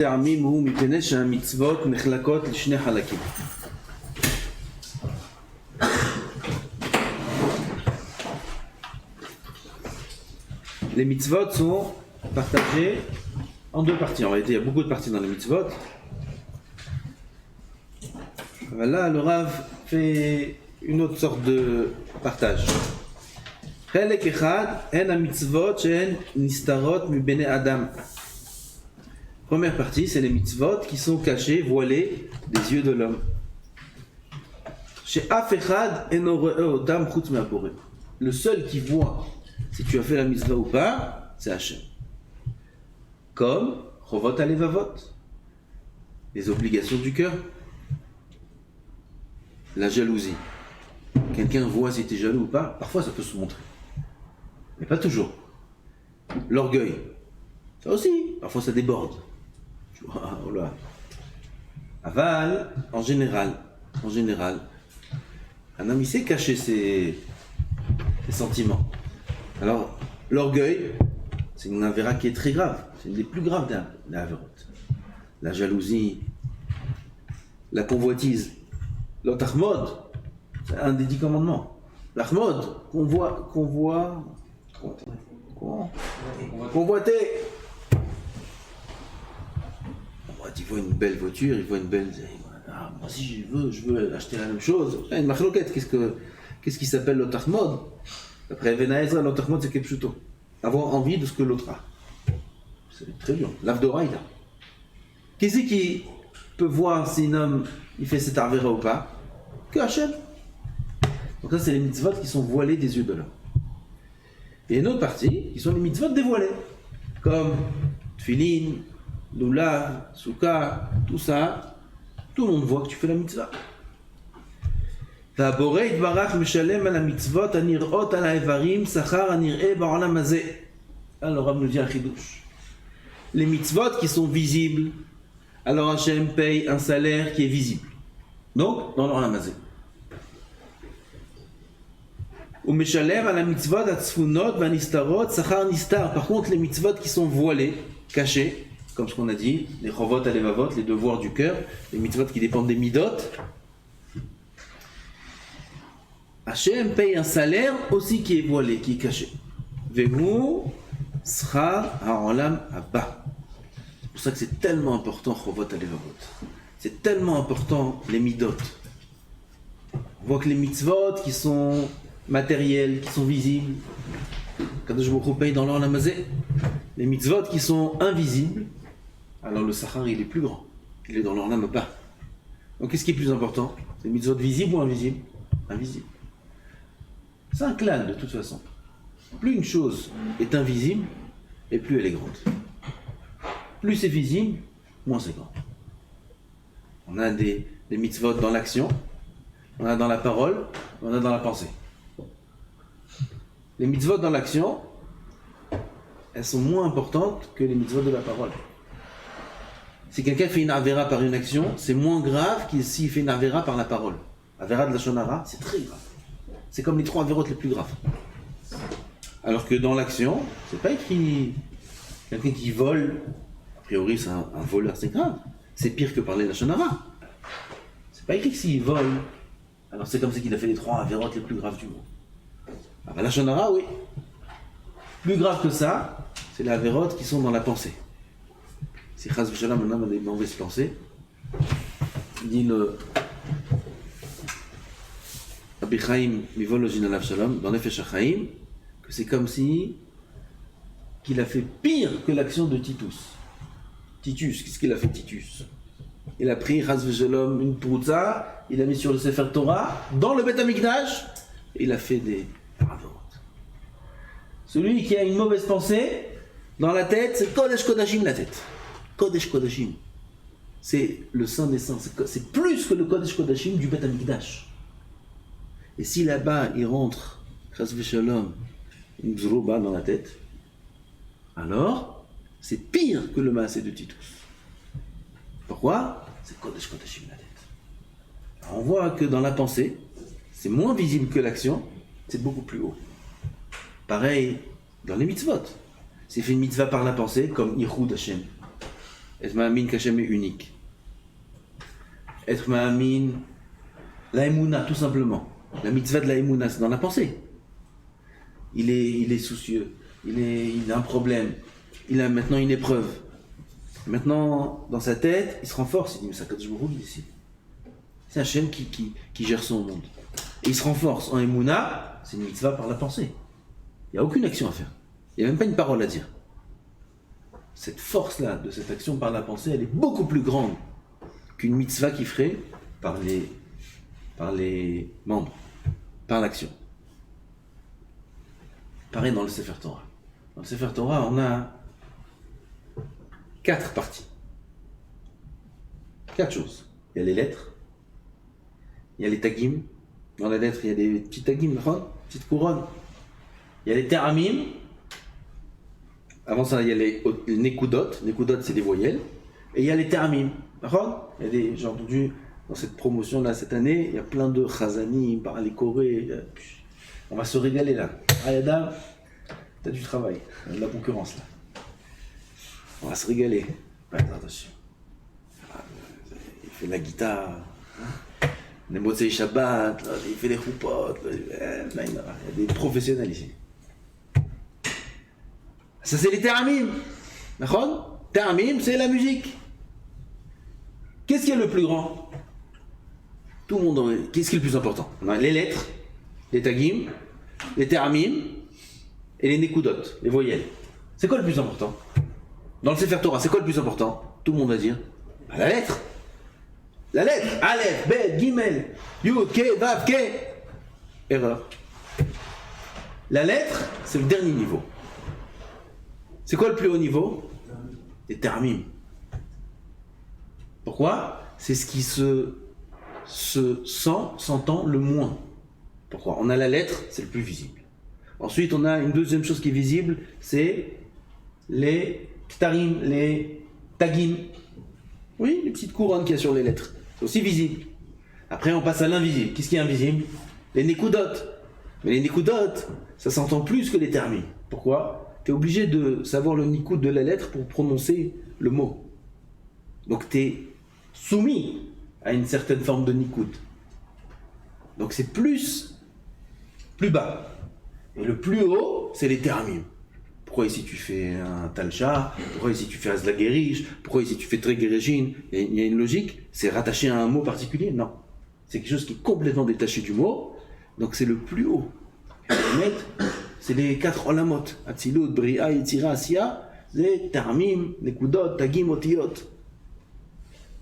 טעמים הוא מפני שהמצוות נחלקות לשני חלקים. Les mitzvot sont partagés en deux parties. En réalité, il y a beaucoup de parties dans les mitzvot. Là, le Rav fait une autre sorte de partage. חלק אחד הן המצוות שהן נסתרות מבני אדם. Première partie, c'est les mitzvot qui sont cachés, voilés des yeux de l'homme. שאף אחד אינו רואה אותם חוץ מהבורא. Le seul qui voit si tu as fait la mitzvah ou pas, c'est Hachem. Comme Chovot HaLevavot, les obligations du cœur. La jalousie. Quelqu'un voit si tu es jaloux ou pas, parfois ça peut se montrer. Mais pas toujours. L'orgueil. Ça aussi, parfois ça déborde. Tu vois, oh là. Aval, en général, un homme il sait cacher ses sentiments. Alors, l'orgueil, c'est une avéra qui est très grave. C'est une des plus graves des avérotes. La jalousie, la convoitise, l'otachmod, c'est un des 10 commandements. L'achmod, convoiter. Il voit une belle voiture, il voit une belle... Ah, moi si je veux acheter la même chose. Une machloquette, qu'est-ce qui s'appelle l'otachmod? Après Evena Ezra, l'otachmod c'est kepshuto. Avoir envie de ce que l'autre a. C'est très dur. L'avdoraïda. Qu'est-ce qui peut voir si un homme il fait cet arvéra ou pas? Que Hachem. Donc ça c'est les mitzvot qui sont voilés des yeux de l'homme. Et une autre partie qui sont les mitzvot dévoilés. Comme Tfilin, Lulav, Souka, tout ça. Tout le monde voit que tu fais la mitzvah. והבורא יתברך משלם על המצוות הנראות על האיברים שכר הנראה בעולם הזה. Alors Rav nous dit un chidouche. Les mitzvot qui sont visibles, alors Hachem paye un salaire qui est visible. Donc, dans l'olam hazé. ומשלם על המצוות הצפונות והנסתרות שכר נסתר. Par contre, les mitzvot qui sont voilés, cachés, comme ce qu'on a dit, les chovot halevavot, les devoirs du cœur, les mitzvot qui dépendent des midot, Hachem paye un salaire aussi qui est voilé, qui est caché. Vemu sera ha'olam haba. C'est pour ça que c'est tellement important chovot halevavot. C'est tellement important les midot. On voit que les mitzvot qui sont matériels, qui sont visibles, quand je me paye dans l'olam hazé, les mitzvot qui sont invisibles, alors le sachar il est plus grand. Il est dans l'olam haba. Donc qu'est-ce qui est plus important? Les mitzvot visibles ou invisibles? Invisibles. C'est un clan de toute façon. Plus une chose est invisible, et plus elle est grande. Plus c'est visible, moins c'est grand. On a des mitzvot dans l'action, on a dans la parole, on a dans la pensée. Les mitzvot dans l'action, elles sont moins importantes que les mitzvot de la parole. Si quelqu'un fait une avéra par une action, c'est moins grave que s'il fait une avéra par la parole. Avéra de la shonara, c'est très grave. C'est comme les 3 avérotes les plus graves. Alors que dans l'action, c'est pas écrit quelqu'un qui vole, a priori c'est un voleur, c'est grave. C'est pire que parler de la shonara. C'est pas écrit que s'il vole, alors c'est comme si qu'il a fait les 3 avérotes les plus graves du monde. Ah ben la shonara, oui. Plus grave que ça, c'est les avérotes qui sont dans la pensée. Si chas v'shalom un homme a des mauvaises pensées, dit le Rabbi Chaim Mivol Ojin Alav Shalom, dans Nefesh HaChaim, que c'est comme si qu'il a fait pire que l'action de Titus. Titus, qu'est-ce qu'il a fait Titus? Il a pris chas v'shalom une prouza, il a mis sur le Sefer Torah, dans le Beth Amikdash, et il a fait des avérotes. Celui qui a une mauvaise pensée, dans la tête, c'est Kodesh Kodashim la tête. Kodesh Kodashim. C'est le Saint des Saints. C'est plus que le Kodesh Kodashim du Beth Amikdash. Et si là-bas, il rentre, chas v'shalom, une bzrouba dans la tête, alors, c'est pire que le maasé de Titus. Pourquoi? C'est Kodesh Kodashim la tête. Alors, on voit que dans la pensée, c'est moins visible que l'action, c'est beaucoup plus haut. Pareil dans les mitzvot. C'est fait une mitzvah par la pensée, comme Yichud Hashem. Être ma'amin qu'Hachem est unique. Être ma'amin, la émouna, tout simplement. La mitzvah de la émouna, c'est dans la pensée. Il est soucieux, il a un problème, il a maintenant une épreuve. Maintenant, dans sa tête, il se renforce, il dit, mais ça Kadosh Baruch Hu ici. C'est Hachem qui gère son monde. Et il se renforce en émouna, c'est une mitzvah par la pensée. Il n'y a aucune action à faire. Il n'y a même pas une parole à dire. Cette force-là, de cette action par la pensée, elle est beaucoup plus grande qu'une mitzvah qui ferait par les membres, par l'action. Pareil dans le Sefer Torah. Dans le Sefer Torah, on a 4 parties. 4 choses. Il y a les lettres, il y a les tagim. Dans les lettres, il y a des petits tagim, petites couronnes. Il y a les teramim. Avant ça, il y a les nekudot. Nekudot, c'est des voyelles. Et il y a les teramim. J'ai entendu dans cette promotion-là, cette année, il y a plein de chazanim, par les Corées. On va se régaler là. Ayada, t'as du travail, il y a de la concurrence là. On va se régaler. Attention. Il fait de la guitare. Les Motzei Shabbat, il fait des choupotes. Il y a des professionnels ici. Ça, c'est les teramim. D'accord ? Teramim, c'est la musique. Qu'est-ce qui est le plus grand ? Tout le monde. Qu'est-ce qui est le plus important ? On a les lettres, les tagim, les teramim et les nekudot, les voyelles. C'est quoi le plus important ? Dans le Sefer Torah, c'est quoi le plus important ? Tout le monde va dire la lettre. La lettre. Aleph, Bet, Gimel, Yud, Ke, Vav, Ke. Erreur. La lettre, c'est le dernier niveau. C'est quoi le plus haut niveau ? Les teramim. Pourquoi ? C'est ce qui s'entend le moins. Pourquoi ? On a la lettre, c'est le plus visible. Ensuite, on a une deuxième chose qui est visible, c'est les ktarim, les tagim. Oui, les petites couronnes qu'il y a sur les lettres. C'est aussi visible. Après, on passe à l'invisible. Qu'est-ce qui est invisible ? Les nekudot. Mais les nekudot, ça s'entend plus que les termes. Pourquoi ? Tu es obligé de savoir le nikud de la lettre pour prononcer le mot. Donc tu es soumis à une certaine forme de nikud. Donc c'est plus bas. Et le plus haut, c'est les termes. Pourquoi ici tu fais un talcha ? Pourquoi ici tu fais azlagerish ? Pourquoi ici tu fais tregerejin ? Il y a une logique, c'est rattaché à un mot particulier ? Non. C'est quelque chose qui est complètement détaché du mot, donc c'est le plus haut. C'est les 4 olamot, Atzilut, Bria, Yetzira, Asiya, les Tarmim, Nekudot, Tagim, Otiyot.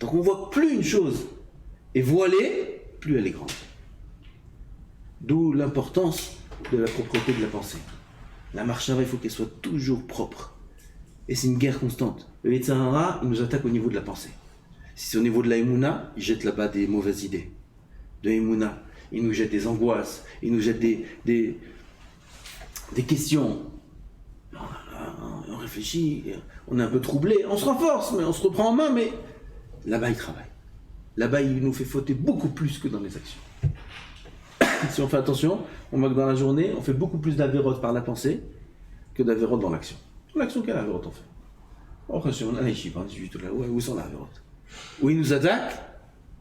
Donc on voit plus une chose est voilée, plus elle est grande. D'où l'importance de la propreté de la pensée. La marchava, il faut qu'elle soit toujours propre. Et c'est une guerre constante. Le Yetzer Hara, il nous attaque au niveau de la pensée. Si c'est au niveau de la Emouna, il jette là-bas des mauvaises idées. De Emouna, il nous jette des angoisses, il nous jette des questions. On réfléchit, on est un peu troublé, on se renforce, mais on se reprend en main, mais là-bas il travaille. Là-bas il nous fait fauter beaucoup plus que dans les actions. Si on fait attention, on voit que dans la journée, on fait beaucoup plus d'avérotes par la pensée que d'avérotes dans l'action. Dans l'action, quelle avérote on fait ? Oh, on a les chiffres, où sont les avérotes ? Où il nous attaque ?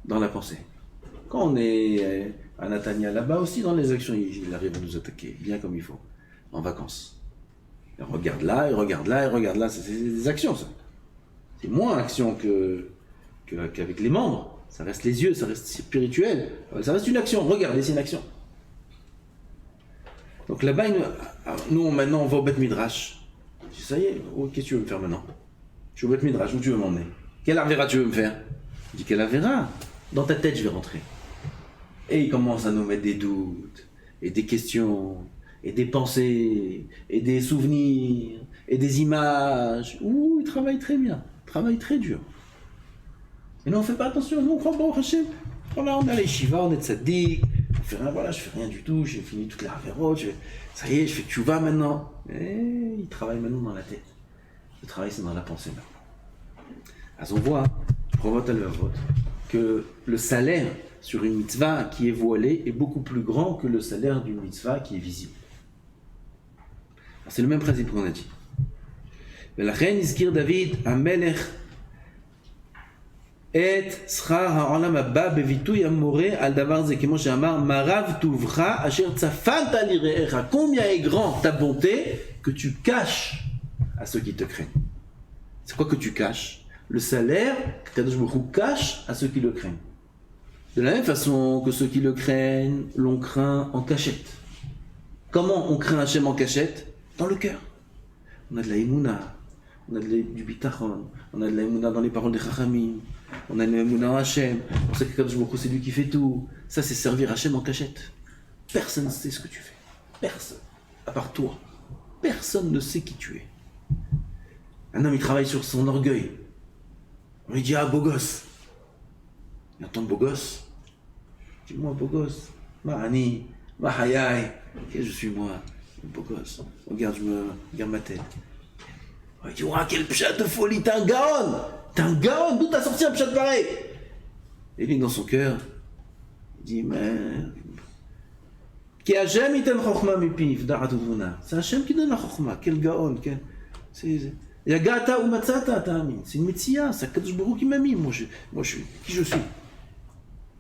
Dans la pensée. Quand on est à Natania, là-bas aussi, dans les actions, il arrive à nous attaquer, bien comme il faut, en vacances. Il regarde là, il regarde là, il regarde là, c'est des actions, ça. C'est moins action qu'avec les membres. Ça reste les yeux, ça reste spirituel. Ça reste une action. Regardez, c'est une action. Donc là-bas, nous, maintenant, on va au Beth Midrash. Je dis, ça y est, qu'est-ce que tu veux me faire maintenant ? Je suis au Beth Midrash, où tu veux m'emmener ? Quelle Avera tu veux me faire ? Je dis, quelle Avera ? Dans ta tête, je vais rentrer. Et il commence à nous mettre des doutes, et des questions, et des pensées, et des souvenirs, et des images. Ouh, il travaille très bien, il travaille très dur. Et nous, on ne fait pas attention, nous, on croit, bon, Hachem, voilà, on est à l'Yeshiva, on est tzaddik, on fait rien, voilà, je fais rien du tout, j'ai fini toute la Averot, ça y est, je fais tchouva maintenant. Et il travaille maintenant dans la tête. Le travail, c'est dans la pensée maintenant. Alors on voit, Provot al-Vavot, que le salaire sur une mitzvah qui est voilée est beaucoup plus grand que le salaire d'une mitzvah qui est visible. Alors, c'est le même principe qu'on a dit. La reine Izkir David, Amelech, Et schar ha'olam haba bevitui amoré al davar ze kemo she'amar marav tuvcha asher tzafanta lire'echa. Combien est grand ta bonté que tu caches à ceux qui te craignent. C'est quoi que tu caches? Le salaire que Kadosh Baruch Hu cache à ceux qui le craignent. De la même façon que ceux qui le craignent l'ont craint en cachette. Comment on craint Hachem en cachette? Dans le cœur. On a de la émouna, on a du bitachon, on a de la émouna dans les paroles des chachamim, on a de la émouna en Hachem, on sait que Kadosh Baruch Hu c'est lui qui fait tout. Ça c'est servir Hachem en cachette. Personne ne sait ce que tu fais. Personne. À part toi. Personne ne sait qui tu es. Un homme il travaille sur son orgueil. On lui dit ah beau gosse. Il entend beau gosse. Dis-moi beau gosse. Mahani, Mahayai. Qu'est-ce que je suis moi? Beau gosse. Regarde, regarde ma tête. Il dit ouah quel pchat de folie, t'es un gaon. T'es un gaon, d'où t'as sorti un pchat pareil? Et lui dans son cœur, il dit mais c'est Hachem qui donne la chokhma. Quel gaon, quel... Yagata ou matzata, c'est une métia, c'est Kadosh Baruch Hu qui m'a mis. Moi, qui je suis?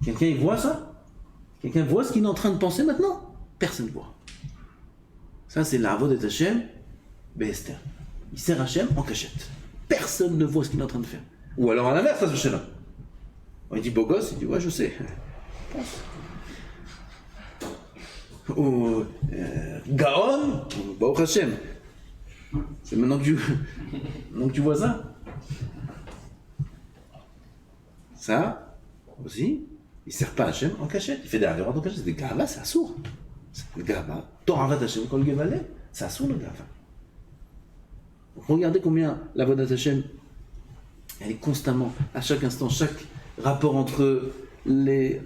Quelqu'un il voit ça? Quelqu'un voit ce qu'il est en train de penser maintenant? Personne ne voit. Ça, c'est la avodat Hachem, Bester. Il sert Hachem en cachette. Personne ne voit ce qu'il est en train de faire. Ou alors à l'inverse, ça se fait là. Il dit beau gosse, il dit ouais, je sais. Ou Gaon, Baruch Hachem. C'est maintenant que tu vois ça. Ça aussi, il ne sert pas Hachem en cachette. Il fait des avérotes en cachette. C'est des gava, c'est assour. C'est le gava. Toravat Hachem, quand le gavalé, c'est assour le gava. Donc regardez combien la voix d'Hachem, elle est constamment, à chaque instant, chaque rapport entre les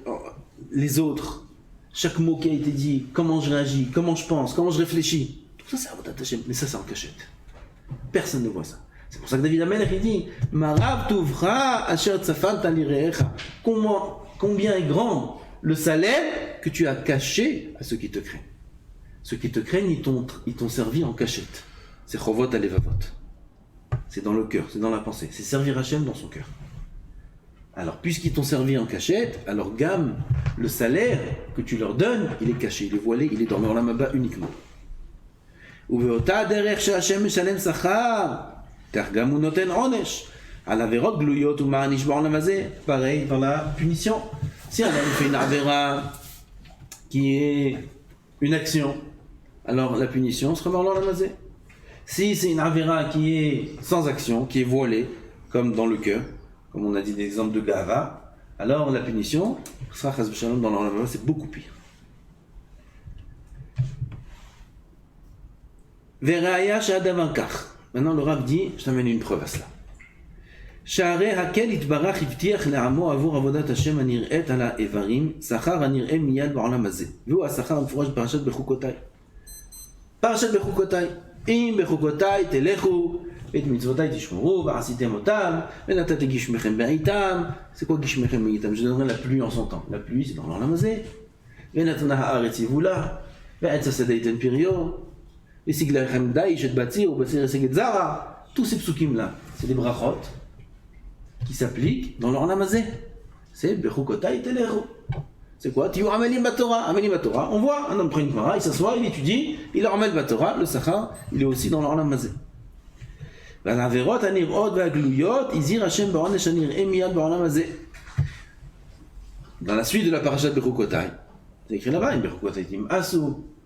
autres, chaque mot qui a été dit, comment je réagis, comment je pense, comment je réfléchis. Ça c'est Avodat Hashem, mais ça c'est en cachette. Personne ne voit ça. C'est pour ça que David Amelech il dit Marav tuvra asher tzafanta lire'echa. Combien est grand le salaire que tu as caché à ceux qui te craignent. Ceux qui te craignent, ils t'ont servi en cachette. C'est chovot alevavot. C'est dans le cœur, c'est dans la pensée. C'est servir Hachem dans son cœur. Alors, puisqu'ils t'ont servi en cachette, alors gamme, le salaire que tu leur donnes, il est caché, il est voilé, il est dans leur lama uniquement. ובאותה דרך שהשם משלם שכר, כך גם הוא נותן עונש. על עבירות גלויות ומעניש בעולם הזה, pareil dans la punition. Si un homme fait une avéra qui est une action, alors la punition sera dans l'olam hazé. Si c'est une avéra qui est sans action, qui est voilée, comme dans le cœur, comme on a dit des exemples de gava, alors la punition sera chas v'shalom dans l'olam hazé, c'est beaucoup pire. Maintenant le Rav dit, je t'amène une preuve à cela. שערי הקל יתברך הבטיח לעמו עבור עבודת השם הנראית על האיברים שכר הנראה מיד בעולם הזה והוא השכר המפורש בפרשת בחוקותיי. פרשת בחוקותיי, אם בחוקותיי תלכו ואת מצוותיי תשמרו ועשיתם אותם ונתתי גשמכם בעיתם. C'est quoi גשמכם בעיתם? Je donnerai la pluie en son temps. La pluie c'est dans l'עולם הזה. ונתנה הארץ יבולה ועץ השדה ייתן פריו ושיג לכם דיש את בציר ובציר ישיג את זרע. Tous ces psukim là, c'est des brachot qui s'appliquent dans l'Olam hazé. C'est Bechukotai Telechu. C'est quoi? Tiyu Amelim Batorah. Amelim Batorah. On voit un homme prend une Gemara, il s'assoit, il étudie, il ramène Batorah, le Sachar, il est aussi dans l'Olam hazé. והעבירות הנראות והגלויות הזהיר השם בעונש הנראה מיד בעולם הזה. Dans la suite de la parashat Bechukotai, c'est écrit là-bas, Bechukotai Tim Asu.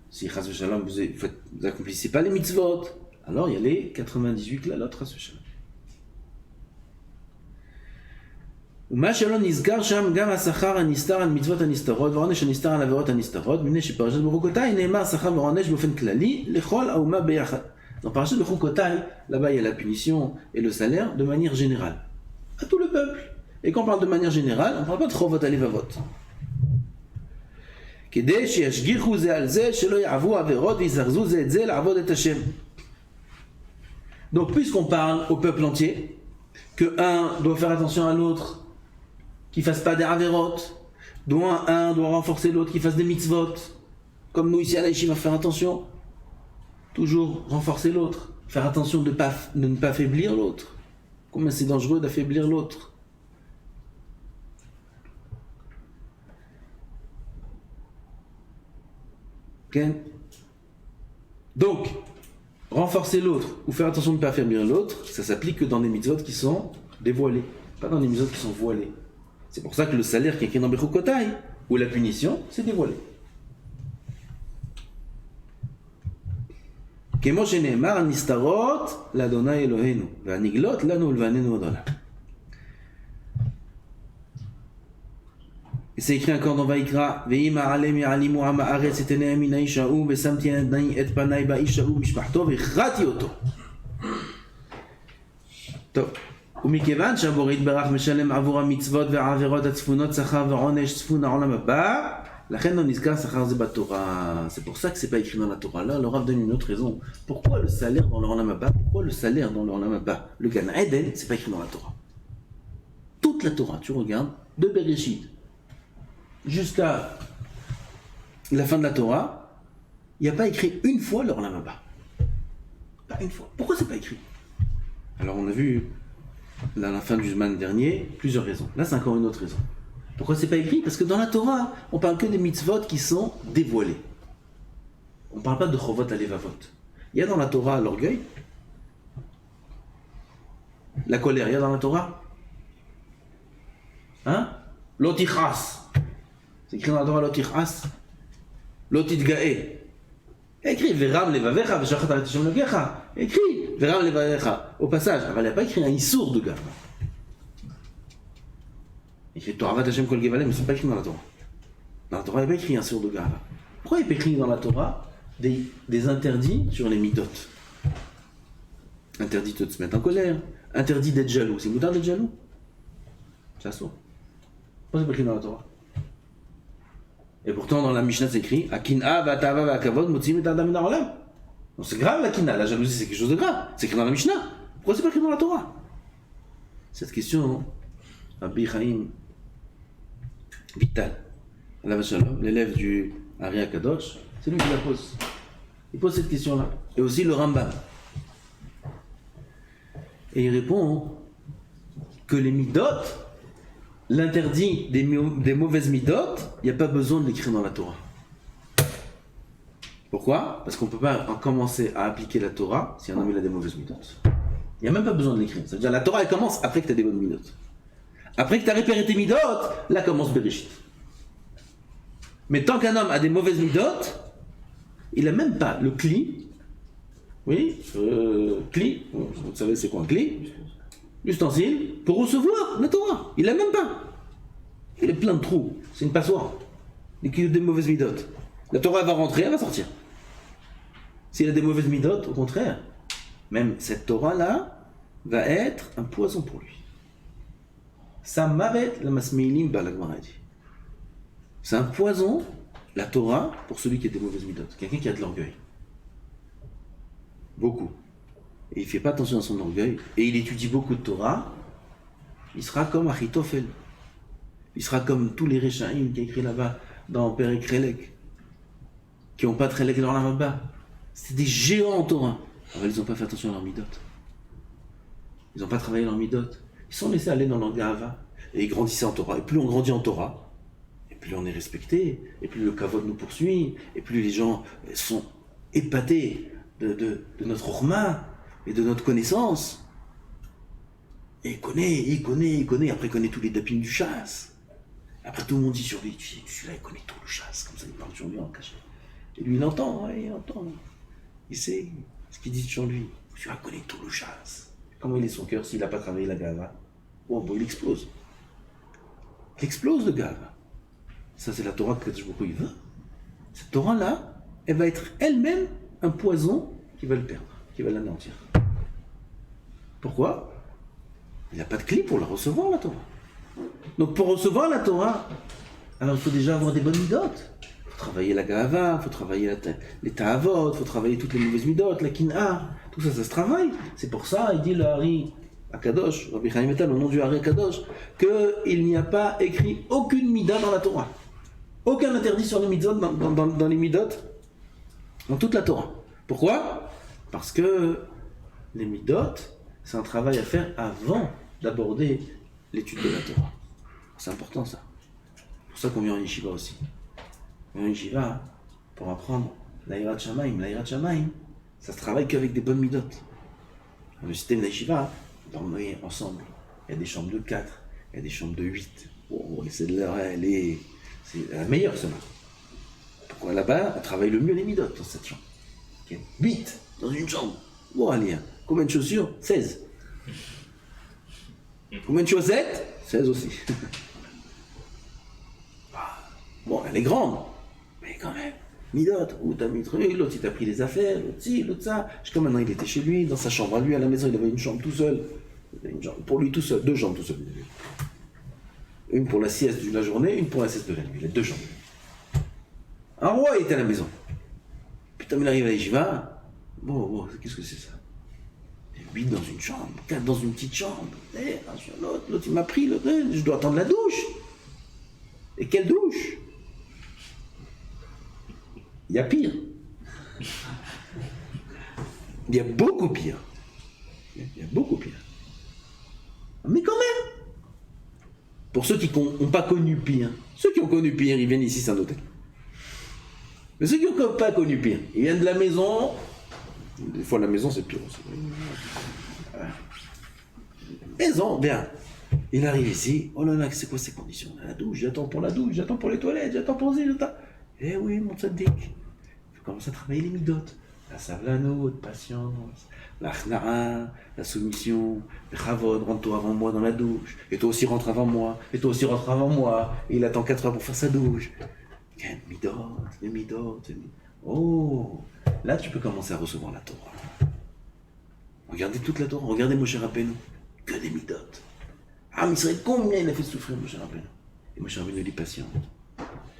Si Chas v'Shalom vous accomplissez pas les mitzvot, alors il y a les 98 klalot Chas v'Shalom. ומה שלא נזכר שם גם השכר הנסתר על מצוות הנסתרות והעונש הנסתר על עבירות הנסתרות מפני שפרשת בחוקותיי נאמר שכר ועונש באופן כללי לכל האומה ביחד. Dans parashat בחוקותיי, là-bas il y a la punition et le salaire de manière générale à tout le peuple. Et quand on parle de manière générale, on ne parle pas de chovot alevavot. כדי שישגיחו זה על זה שלא יעברו עבירות ויזרזו זה את זה לעבוד את השם. Donc puisqu'on parle au peuple entier que un doit faire attention à l'autre, qui fasse pas des avérotes, dont un doit renforcer l'autre, qui fasse des mitzvot, comme nous ici à la yeshiva, faire attention, toujours renforcer l'autre, faire attention de ne pas affaiblir l'autre. Combien c'est dangereux d'affaiblir l'autre. Ok. Donc, renforcer l'autre ou faire attention de ne pas affaiblir l'autre, ça s'applique que dans les mitzvot qui sont dévoilés, pas dans les mitzvot qui sont voilés. C'est pour ça que le salaire qui est écrit dans Bechukotai, ou la punition, c'est dévoilé. כמו שנאמר, הנסתרות לאדוני אלוהינו, והנגלות לנו ולבנינו עד עולם. Et c'est écrit encore dans Vaikra, ואם העלם יעלימו עם הארץ את עיניהם מן האיש ההוא, ושמתי את פניי באיש ההוא משפחתו, והכרעתי אותו. טוב, ומכיוון שהבורא יתברך משלם עבור המצוות והעבירות הצפונות שכר ועונש צפון העולם הבא, לכן לא נזכר שכר זה בתורה. C'est pour ça que c'est pas écrit dans la Torah. Là, le Rav donne une autre raison. Pourquoi le salaire dans le Olam Haba? Pourquoi le salaire dans le Olam Haba? Le Gan Eden, c'est pas écrit dans la Torah. Toute la Torah, tu regardes, de Bereshit jusqu'à la fin de la Torah, il n'y a pas écrit une fois le Olam Haba. Pas une fois. Pourquoi c'est pas écrit? Alors on a vu, à la fin du Zman dernier, plusieurs raisons. Là, c'est encore une autre raison. Pourquoi c'est pas écrit? Parce que dans la Torah, on parle que des mitzvot qui sont dévoilés. On parle pas de chovot alevavot. Il y a dans la Torah l'orgueil, la colère, il y a dans la Torah. Hein? Lotichas. C'est écrit dans la Torah lotichas. Lotitgae. Écrit Veram levavecha v'shachat aret Hashem legecha. Écrit Veram levavecha. Au passage, il n'y a pas écrit un issour de gars. Écrit Torah Hashem kol gevalem, mais c'est pas écrit dans la Torah. Dans la Torah, il n'y a pas écrit un issour de gars. Pourquoi il n'y a pas écrit dans la Torah des interdits sur les midot? Interdit de se mettre en colère, interdit d'être jaloux. C'est moutard d'être jaloux? C'est assourd. Pourquoi c'est pas écrit dans la Torah? Et pourtant, dans la Mishnah, c'est écrit Akina v'atava v'akavod motzim et adam min ha'olam. Donc c'est grave la kina, la jalousie, c'est quelque chose de grave. C'est écrit dans la Mishnah. Pourquoi c'est pas écrit dans la Torah? Cette question, Rabbi Chaim Vital, Alav Shalom, l'élève du Ari Akadosh, c'est lui qui la pose. Il pose cette question-là. Et aussi le Rambam. Et il répond que les midot, l'interdit des mauvaises midot, il n'y a pas besoin de l'écrire dans la Torah. Pourquoi? Parce qu'on ne peut pas commencer à appliquer la Torah si un homme il a des mauvaises midot. Il n'y a même pas besoin de l'écrire. Ça veut dire la Torah elle commence après que tu as des bonnes midot. Après que tu as repéré tes midot, là commence Bereshit. Mais tant qu'un homme a des mauvaises midot, il n'a même pas le cli. Oui, cli, vous savez c'est quoi un cli? L'ustensile pour recevoir la Torah. Il l'a même pas. Il est plein de trous. C'est une passoire. Des mauvaises midot. La Torah va rentrer, elle va sortir. S'il a des mauvaises midot, au contraire, même cette Torah-là va être un poison pour lui. Ça m'arrête la masmeilim balagmara dit. C'est un poison, la Torah, pour celui qui a des mauvaises midot. Quelqu'un qui a de l'orgueil. Beaucoup. Et il ne fait pas attention à son orgueil, et il étudie beaucoup de Torah, il sera comme Achitophel. Il sera comme tous les Réchaïm qui a écrit là-bas dans Perek Relek, qui n'ont pas de Relek dans la Mabba. C'est des géants en Torah. Alors ils n'ont pas fait attention à leur midot. Ils n'ont pas travaillé leur midot. Ils sont laissés aller dans leur Gahava. Et ils grandissaient en Torah. Et plus on grandit en Torah, et plus on est respecté, et plus le kavod nous poursuit, et plus les gens sont épatés de notre orma et de notre connaissance. Et il connaît, après il connaît tous les dapim du chasse. Après tout le monde dit sur lui, tu sais, celui-là il connaît tout le chasse, comme ça il parle sur lui en cachet. Et lui il entend, il sait ce qu'il dit sur lui. Celui-là connaît tout le chasse. Comment il est son cœur s'il n'a pas travaillé la gava? Il explose. Il explose le gava. Ça c'est la Torah que Kadosh Baruch Hu il veut. Cette Torah-là, elle va être elle-même un poison qui va le perdre, qui va l'anéantir. Pourquoi? Il n'a pas de clé pour la recevoir, la Torah. Donc pour recevoir la Torah, alors il faut déjà avoir des bonnes midot. Il faut travailler la gava, il faut travailler les ta'avot, il faut travailler toutes les mauvaises midot, la kin'a, tout ça, ça se travaille. C'est pour ça, il dit le Hari Akadosh, Rabbi Chaim Vital, au nom du Hari Akadosh, qu'il n'y a pas écrit aucune mida dans la Torah. Aucun interdit sur les mitzvot dans les midot, dans toute la Torah. Pourquoi? Parce que les midot, c'est un travail à faire avant d'aborder l'étude de la Torah. C'est important ça. C'est pour ça qu'on vient en yeshiva aussi. On vient en yeshiva pour apprendre L'Aïrat Shamaim, ça se travaille qu'avec des bonnes midotes. Dans le système d'Aïshiva, on dormait ensemble. Il y a des chambres de 4, il y a des chambres de 8. Oh, et celle-là, c'est la meilleure, celle-là. Pourquoi là-bas, on travaille le mieux les midotes dans cette chambre. 8 dans une chambre. Bon, allez, combien de chaussures? 16. Combien de chaussettes? 16 aussi. Bon, elle est grande, mais quand même. Midote, où t'as mis le truc, l'autre il t'a pris les affaires, l'autre ci, l'autre ça. Jusqu'à maintenant, il était chez lui, dans sa chambre à lui, à la maison, il avait une chambre tout seul. Une chambre, pour lui tout seul, 2 chambres tout seul. Une pour la sieste de la journée, une pour la sieste de la nuit. Il a 2 chambres. Un roi il était à la maison. Putain, mais il arrive à Yeshiva. Bon, qu'est-ce que c'est ça? 8 dans une chambre, 4 dans une petite chambre. Un sur l'autre il m'a pris, je dois attendre la douche. Et quelle douche? Il y a pire. Il y a beaucoup pire. Il y a beaucoup pire. Mais quand même, pour ceux qui n'ont pas connu pire, ceux qui ont connu pire, ils viennent ici, c'est un hôtel. Mais ceux qui n'ont pas connu pire, ils viennent de la maison. Des fois, la maison, c'est pire aussi. Maison, bien. Il arrive ici. Oh là là, c'est quoi ces conditions? La douche, j'attends pour la douche, j'attends pour les toilettes, j'attends pour les... Eh oui, mon tzaddik. Il faut commencer à travailler les midotes. La savlano, de patience, la chnara, la soumission, le chavod, rentre-toi avant moi dans la douche. Et toi aussi rentre avant moi. Et toi aussi rentre avant moi. Et il attend 4 heures pour faire sa douche. Les midotes. Oh, là tu peux commencer à recevoir la Torah. Regardez toute la Torah, regardez Moshe Rabbeinu. Que des midotes. Ah, mais il serait combien il a fait souffrir Moshe Rabbeinu. Et Moshe Rabbeinu il est patient.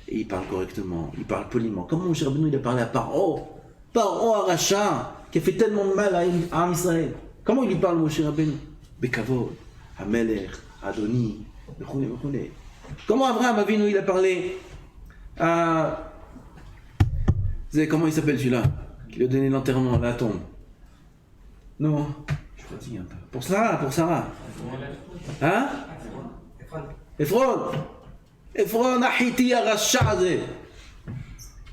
Et il parle correctement, il parle poliment. Comment Moshe Rabbeinu il a parlé à Paro Aracha, qui a fait tellement de mal à Am Israël. Comment il lui parle Moshe Rabbeinu? Bekavod, Hamelech, Adoni, Bechouné. Comment Abraham Avinu il a parlé à... Vous savez comment il s'appelle celui-là? Qui lui a donné l'enterrement, la tombe? Non, je suis fatigué un peu. Pour Sarah. Hein? Ephron, Ahiti, Arashazé.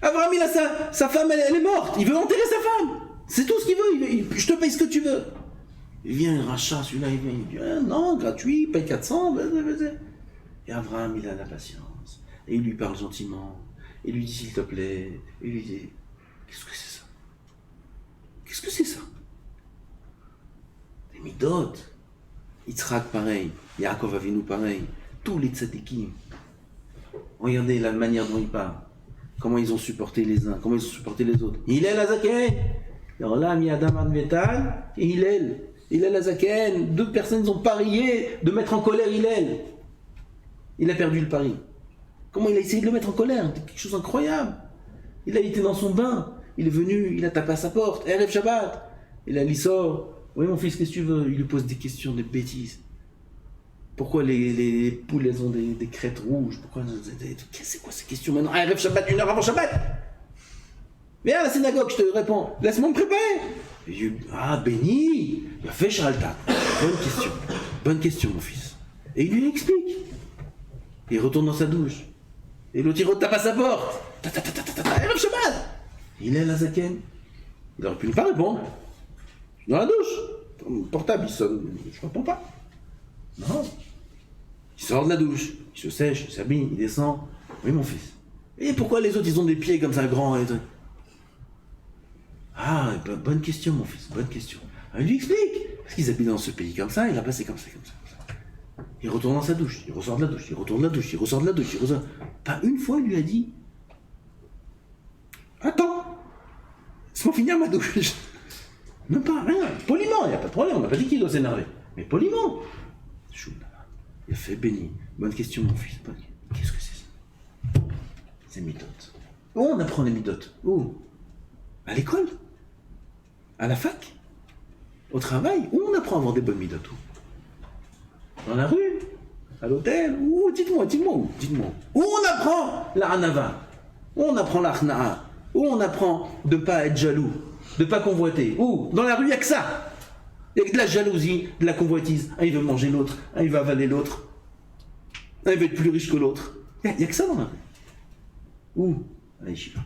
Abraham, il a sa femme, elle est morte. Il veut enterrer sa femme. C'est tout ce qu'il veut. Je te paye ce que tu veux. Il vient, un rachat, celui-là, il dit non, gratuit, paye 400. Et Abraham, il a la patience. Et il lui parle gentiment. Il lui dit s'il te plaît. Et il lui dit qu'est-ce que c'est ça? Qu'est-ce que c'est ça? Des midotes. Yitzhak pareil. Yaakov Avinu pareil. Tous les tzadikim. Regardez la manière dont ils parlent. Comment ils ont supporté les uns, comment ils ont supporté les autres. Hillel Azaken. Alors là, Miadam Admetal et Hillel Azaken. 2 personnes ont parié de mettre en colère Hillel. Il a perdu le pari. Comment il a essayé de le mettre en colère? C'était quelque chose d'incroyable. Il a été dans son bain. Il est venu, il a tapé à sa porte. Erev Shabbat. Il sort. Oui, mon fils, qu'est-ce que tu veux? Il lui pose des questions, des bêtises. Pourquoi les poules, elles ont des crêtes rouges? Pourquoi c'est quoi ces questions maintenant? Erev Shabbat, 1 heure avant Shabbat. Viens à la synagogue, je te réponds. Laisse-moi me préparer. Béni. Il a fait Shalta. Bonne question, mon fils. Et il lui explique. Il retourne dans sa douche. Et l'autre, il retape à sa porte. Erev Shabbat. Il est à la zaken. Il aurait pu ne pas répondre. Je suis dans la douche. Mon portable, il sonne. Je ne réponds pas. Non. Il sort de la douche. Il se sèche, il s'habille, il descend. Oui, mon fils. Et pourquoi les autres, ils ont des pieds comme ça, grands et tout? Ah, bonne question, mon fils. Bonne question. Il lui explique. Parce qu'ils habitent dans ce pays comme ça, il a passé comme ça. Il retourne dans sa douche, il ressort de la douche, il retourne de la douche, il ressort de la douche, il ressort... Pas une fois, il lui a dit « Attends, laisse-moi finir ma douche. » Même pas, rien, poliment, il n'y a pas de problème, on n'a pas dit qu'il doit s'énerver. Mais poliment. Il a fait béni. Bonne question, mon fils. Qu'est-ce que c'est ça? C'est midotes. Où on apprend les midotes? Où? À l'école? À la fac? Au travail? Où on apprend à avoir des bonnes midotes? Dans la rue? À l'hôtel? Où? Dites-moi. Où on apprend la hanava? Où on apprend la chna'a? Où on apprend de ne pas être jaloux? De ne pas convoiter? Où? Dans la rue, il n'y a que ça. Il y a de la jalousie, de la convoitise. Un, il veut manger l'autre. Un, il veut avaler l'autre. Un, il veut être plus riche que l'autre. Il n'y a que ça dans la rue. Où? À la yeshiva.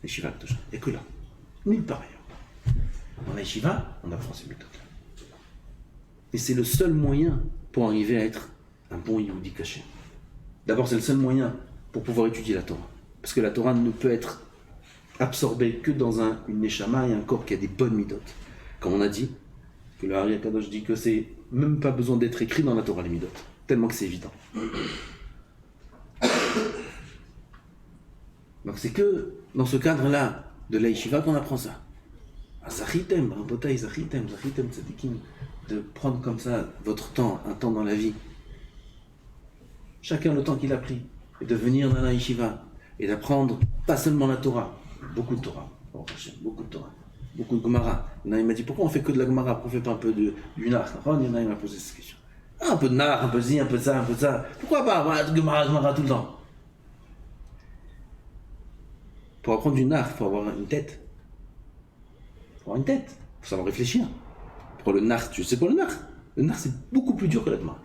La yeshiva Kedosha. Il n'y a que là. Nulle part ailleurs. Dans la yeshiva, on apprend ces méthodes-là. Et c'est le seul moyen pour arriver à être un bon Yehudi caché. D'abord, c'est le seul moyen pour pouvoir étudier la Torah. Parce que la Torah ne peut être absorbée que dans une neshama et un corps qui a des bonnes midotes. Comme on a dit, que le Ari Akadosh dit que c'est même pas besoin d'être écrit dans la Torah, les midotes. Tellement que c'est évident. Donc c'est que dans ce cadre-là de la yeshiva qu'on apprend ça. Zachitem, Rabotai, Zachitem, Tzadikim, de prendre comme ça votre temps, un temps dans la vie. Chacun le temps qu'il a pris, et de venir dans la yeshiva, et d'apprendre pas seulement la Torah, beaucoup de Torah, beaucoup de Torah, beaucoup de Gemara. Il m'a dit pourquoi on fait que de la Gemara, pourquoi on fait pas un peu du Nar? Il y en a, il m'a posé cette question. Ah, un peu de Nar, un peu de ci, un peu de ça, un peu de ça. Pourquoi pas voilà, Gemara tout le temps? Pour apprendre du Nar, il faut avoir une tête. Il faut avoir une tête, il faut savoir réfléchir. Pour le Nar, tu sais quoi le Nar? Le Nar, c'est beaucoup plus dur que la Gemara.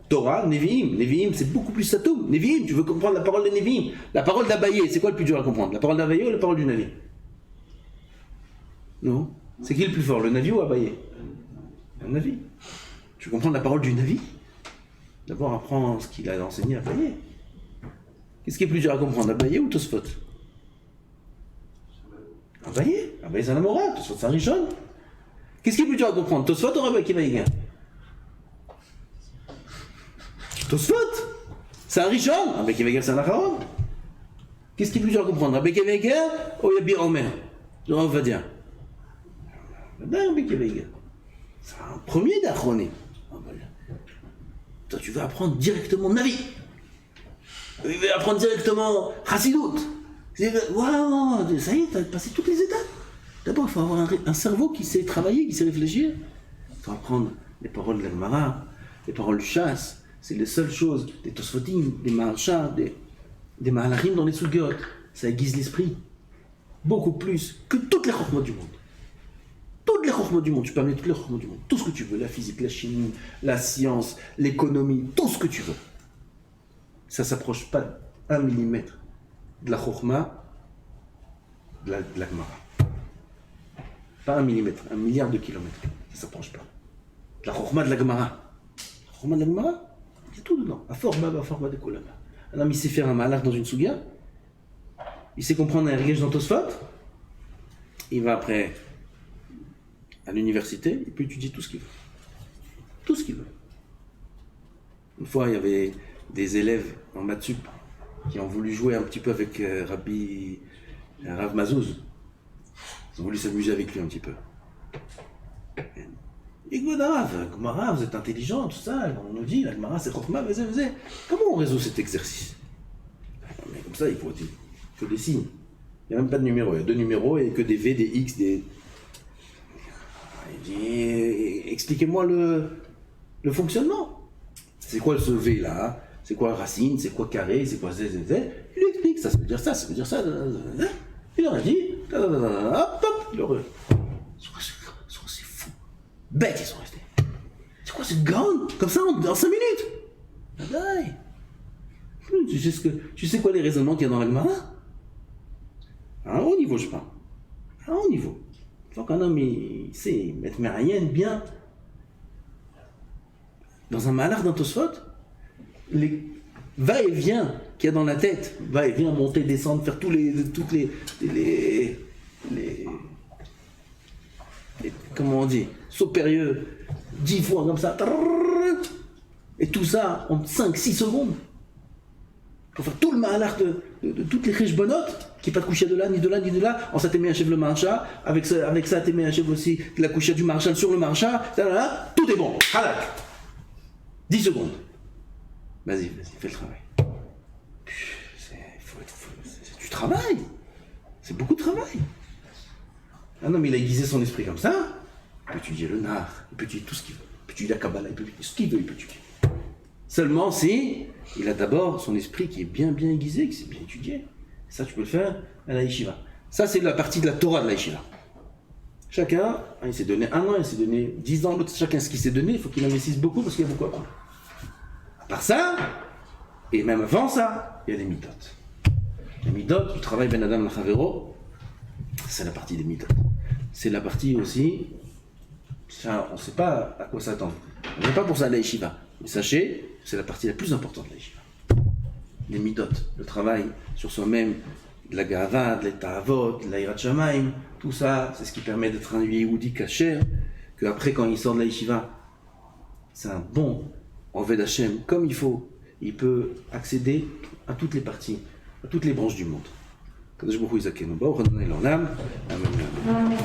Torah, Nevi'im, c'est beaucoup plus satoum. Nevi'im, tu veux comprendre la parole de Nevi'im. La parole d'Abaye, c'est quoi le plus dur à comprendre? La parole d'Abaye ou la parole du Navi? Non. C'est qui le plus fort, le Navi ou Abaye? Le Navi. Tu veux comprendre la parole du Navi? D'abord, apprends ce qu'il a enseigné à Abaye. Qu'est-ce qui est plus dur à comprendre, Abaye ou Tosfot? Abaye. Abaye, c'est un Amora, Tosfot, c'est un Rishon. Qu'est-ce qui est plus dur à comprendre, Tosfot ou Rabbi Akiva Eiger? Tosfot, c'est un Rishon. Rabbi Akiva Eiger, c'est un Acharon. Qu'est-ce qui est plus dur à comprendre, Rabbi Akiva Eiger ou Yabi Omer? On va dire. Rabbi Akiva Eiger. C'est un premier d'Acharoné. Toi, tu veux apprendre directement Navi. Il veut apprendre directement Chassidut. Waouh, ça y est, tu as passé toutes les étapes. D'abord, il faut avoir un cerveau qui sait travailler, qui sait réfléchir. Il faut apprendre les paroles de la Gemara, les paroles du Chasse. C'est les seules choses, des Tosfotim, des Maharsha, des Mahalachim dans les Sugyot. Ça aiguise l'esprit. Beaucoup plus que toutes les chokmot du monde. Toutes les chokmot du monde, tu peux amener toutes les chokmot du monde. Tout ce que tu veux, la physique, la chimie, la science, l'économie, tout ce que tu veux. Ça ne s'approche pas d'1 millimètre de la chokma, de la Gemara. Pas 1 millimètre, 1 milliard de kilomètres. Ça ne s'approche pas. De la chokma de la Gemara. La chokma de la Gemara, il y a tout dedans. A forma de kolama. Un homme, il sait faire un malach dans une souga. Il sait comprendre un rigège dans Tosfot. Il va après à l'université, il peut étudier tout ce qu'il veut. Tout ce qu'il veut. Une fois, il y avait des élèves en Matsup qui ont voulu jouer un petit peu avec Rav Mazouz. Ils ont voulu s'amuser avec lui un petit peu. Écoute, Gemara, vous êtes intelligent, tout ça, on nous dit, la Gemara c'est Chokhmah, vas-y. Comment on résout cet exercice? Mais comme ça, il faut que des signes. Il n'y a même pas de numéro, il y a 2 numéros et que des V, des X, des... Il dit, expliquez-moi le fonctionnement. C'est quoi ce V là? C'est quoi racine? C'est quoi carré? C'est quoi Z? Il lui explique, ça veut dire ça, ça veut dire ça. Il leur a dit, hop, il leur a... C'est fou. Bêtes, ils sont restés. C'est quoi cette grande? Comme ça, en 5 minutes? Tu sais quoi les raisonnements qu'il y a dans la Gemara? À un haut niveau, je parle. À un haut niveau. Il faut qu'un homme il sait mettre Merayen bien. Dans un malach d'un Tosfot, les va-et-vient qu'il y a dans la tête, va-et-vient, monter, descendre, faire toutes les comment on dit, saut périlleux, 10 fois comme ça, et tout ça en 5-6 secondes. Pour faire tout le malach de toutes les cheshbonotes, qui n'est pas de coucher de là, ni de là, ni de là, en ça t'aimait un chef le marcha, avec ça t'aimait un chef aussi, de la coucher du marcha sur le marcha, tout est bon, halak. 10 secondes. Vas-y, fais le travail. C'est du travail. C'est beaucoup de travail. Un homme, il a aiguisé son esprit comme ça, il peut étudier le nar, il peut étudier tout ce qu'il veut, il peut étudier la Kabbalah, il peut étudier ce qu'il veut, il peut étudier. Seulement si il a d'abord son esprit qui est bien aiguisé, qui s'est bien étudié. Ça, tu peux le faire à la yeshiva. Ça, c'est la partie de la Torah de la yeshiva. Chacun, il s'est donné 1 an, il s'est donné 10 ans, l'autre, chacun ce qu'il s'est donné, il faut qu'il investisse beaucoup parce qu'il y a beaucoup à apprendre. À part ça, et même avant ça, il y a des méthodes. Les midot, du travail ben adam l'chavero, c'est la partie des midot. C'est la partie aussi, ça, on ne sait pas à quoi s'attendre. On n'est pas pour ça à la yeshiva. Mais sachez, c'est la partie la plus importante de la yeshiva. Les midot, le travail sur soi-même, de la gava, de l'état avot, de l'aïrat shamaim, tout ça, c'est ce qui permet d'être un Yehudi kasher, qu'après, quand il sort de la yeshiva, c'est un bon Oved Hashem, comme il faut. Il peut accéder à toutes les parties, à toutes les branches du monde. Kadosh Baruch Hu Yizakenu. Baruch Adonai L'Olam. Amen.